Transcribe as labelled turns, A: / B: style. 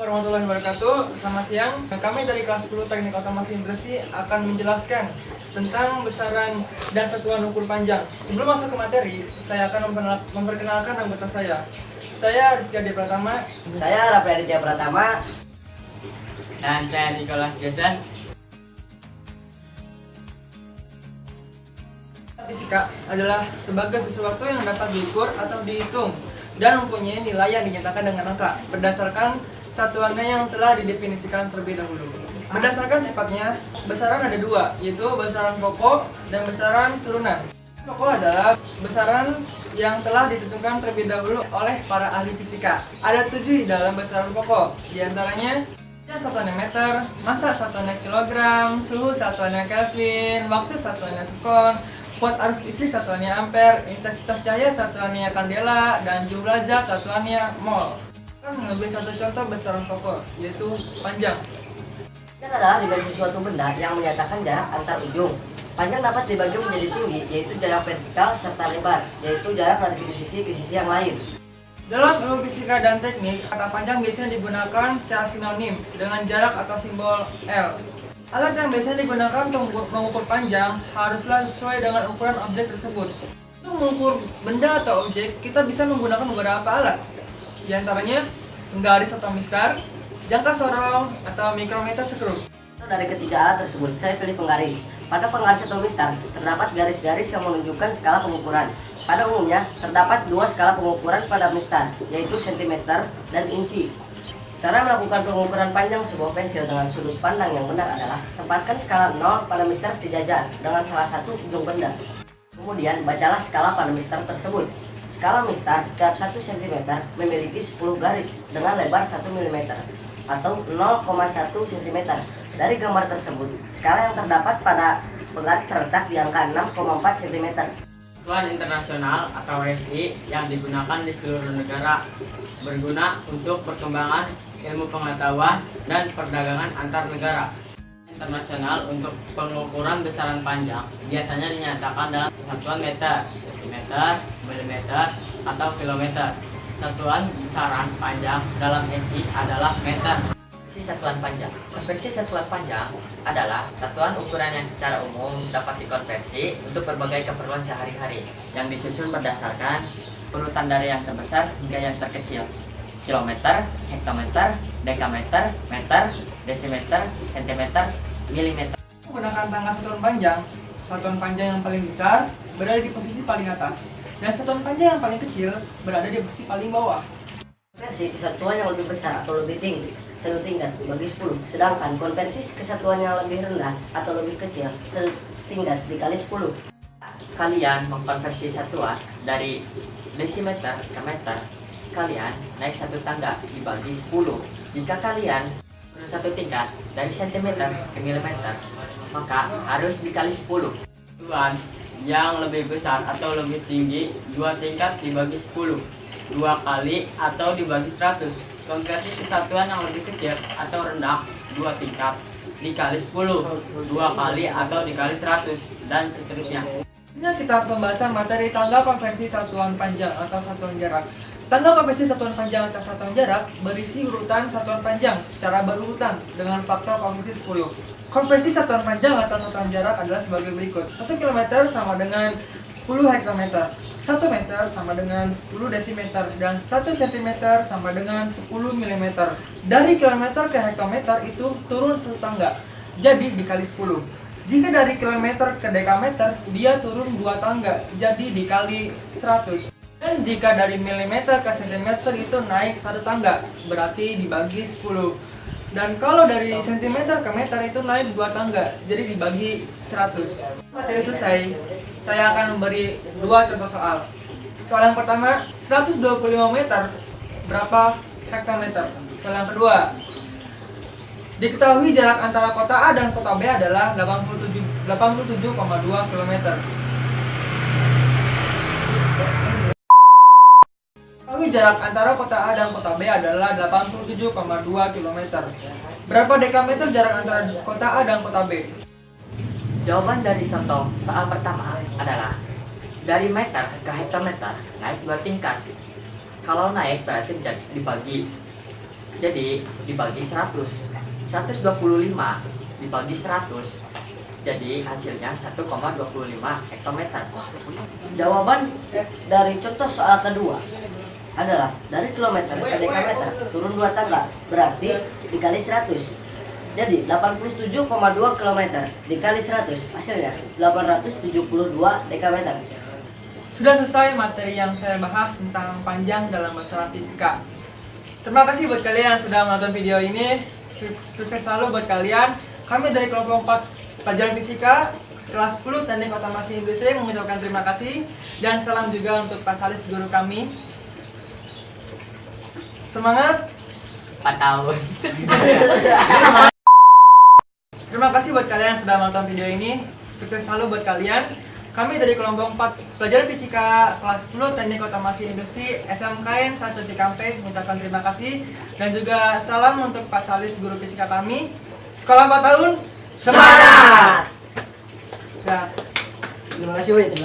A: Warahmatullahi wabarakatuh. Selamat siang. Kami dari kelas 10 Teknik Otomasi Industri akan menjelaskan tentang besaran dan satuan ukur panjang. Sebelum masuk ke materi, saya akan memperkenalkan anggota saya. Saya Rizky Adi Pratama.
B: Saya Raffi Aditya Pratama.
C: Dan saya Nicholas Jason.
A: Fisika adalah sebagai sesuatu yang dapat diukur atau dihitung dan mempunyai nilai yang dinyatakan dengan angka berdasarkan satuannya yang telah didefinisikan terlebih dahulu. Berdasarkan sifatnya, besaran ada dua, yaitu besaran pokok dan besaran turunan. Pokok adalah besaran yang telah ditentukan terlebih dahulu oleh para ahli fisika. Ada 7 di dalam besaran pokok, diantaranya satuannya meter, massa satuannya kilogram, suhu satuannya Kelvin, waktu satuannya sekon, watt arus listrik satuannya ampere, intensitas cahaya satuannya kandela, dan jumlah zat satuannya mol. Kita mengambil satu contoh besaran pokok, yaitu panjang.
B: Panjang adalah dimensi suatu benda yang menyatakan jarak antar ujung. Panjang dapat dibagi menjadi tinggi, yaitu jarak vertikal, serta lebar, yaitu jarak dari satu sisi ke sisi yang lain.
A: Dalam ilmu fisika dan teknik, kata panjang biasanya digunakan secara sinonim dengan jarak atau simbol L. Alat yang biasanya digunakan untuk mengukur panjang haruslah sesuai dengan ukuran objek tersebut. Untuk mengukur benda atau objek, kita bisa menggunakan beberapa alat. Di antaranya, penggaris atau mistar, jangka sorong, atau mikrometer skru.
B: Dari ketiga alat tersebut, saya pilih penggaris. Pada penggaris atau mistar, terdapat garis-garis yang menunjukkan skala pengukuran. Pada umumnya, terdapat dua skala pengukuran pada mistar, yaitu cm dan inci. Cara melakukan pengukuran panjang sebuah pensil dengan sudut pandang yang benar adalah tempatkan skala 0 pada mistar sejajar dengan salah satu ujung benda. Kemudian, bacalah skala pada mistar tersebut. Skala mistar setiap 1 cm memiliki 10 garis dengan lebar 1 mm atau 0,1 cm. Dari gambar tersebut, skala yang terdapat pada penggaris terletak di angka 6,4 cm.
C: Satuan internasional atau RSI yang digunakan di seluruh negara, berguna untuk perkembangan ilmu pengetahuan dan perdagangan antar negara. Internasional untuk pengukuran besaran panjang biasanya dinyatakan dalam satuan meter, centimeter, milimeter, atau kilometer. Satuan besaran panjang dalam SI adalah meter.
D: Satuan panjang. Konversi satuan panjang adalah satuan ukuran yang secara umum dapat dikonversi untuk berbagai keperluan sehari-hari yang disusun berdasarkan urutan dari yang terbesar hingga yang terkecil. Kilometer, hektometer, dekameter, meter, desimeter, sentimeter, milimeter.
A: Menggunakan tanggal satuan panjang yang paling besar berada di posisi paling atas, dan satuan panjang yang paling kecil berada di posisi paling bawah.
B: Konversi kesatuan yang lebih besar atau lebih tinggi, 1 tingkat dibagi 10. Sedangkan konversi kesatuan yang lebih rendah atau lebih kecil, 1 tingkat dikali 10.
D: Kalian mengkonversi satuan dari desimeter ke meter, kalian naik 1 tangga dibagi 10. Jika kalian turun 1 tingkat dari sentimeter ke milimeter, maka harus dikali 10.
C: Satuan yang lebih besar atau lebih tinggi 2 tingkat dibagi 10, 2 kali atau dibagi 100. Konversi kesatuan yang lebih kecil atau rendah 2 tingkat dikali 10, 2 kali atau dikali 100, dan seterusnya.
A: Ini kita pembahasan materi tanggal konversi satuan panjang atau satuan jarak. Tanggal konversi satuan panjang atau satuan jarak berisi urutan satuan panjang secara berurutan dengan faktor konversi 10. Konversi satuan panjang atau satuan jarak adalah sebagai berikut. 1 km sama dengan 10 hektometer, 1 meter sama dengan 10 desimeter, dan 1 cm sama dengan 10 mm. Dari kilometer ke hektometer itu turun 1 tangga, jadi dikali 10. Jika dari kilometer ke dekameter, dia turun 2 tangga, jadi dikali 100. Dan jika dari milimeter ke sentimeter itu naik 1 tangga, berarti dibagi 10. Dan kalau dari sentimeter ke meter itu naik 2 tangga, jadi dibagi 100. Materi selesai, saya akan memberi 2 contoh soal. Soal yang pertama, 125 meter berapa hektometer? Soal yang kedua, diketahui jarak antara kota A dan kota B adalah 87,2 km. Jarak antara kota A dan kota B adalah 87,2 km. Berapa dekameter jarak antara kota A dan kota B?
D: Jawaban dari contoh soal pertama adalah dari meter ke hektometer naik 2 tingkat. Kalau naik berarti dibagi Jadi dibagi 100. 125 dibagi 100. Jadi hasilnya 1,25 hektometer.
B: Jawaban dari contoh soal kedua adalah dari kilometer ke dekameter turun 2 tangga, berarti dikali 100. Jadi 87,2 kilometer dikali 100, hasilnya 872 dekameter.
A: Sudah selesai materi yang saya bahas tentang panjang dalam masalah fisika. Terima kasih buat kalian yang sudah menonton video ini. Sukses selalu buat kalian. Kami dari kelompok 4 pelajaran fisika kelas 10 Teknik Otomasi Industri mengucapkan terima kasih dan salam juga untuk Pak Salis guru kami. Semangat.
D: 4 tahun.
A: Terima kasih buat kalian yang sudah menonton video ini. Sukses selalu buat kalian. Kami dari kelompok 4 pelajaran fisika kelas 10 Teknik Otomasi Industri SMKN 1 Cikampek mengucapkan terima kasih dan juga salam untuk Pak Salis guru fisika kami. Sekolah 4 tahun.
B: Semangat!
A: Ya.
B: Terima kasih.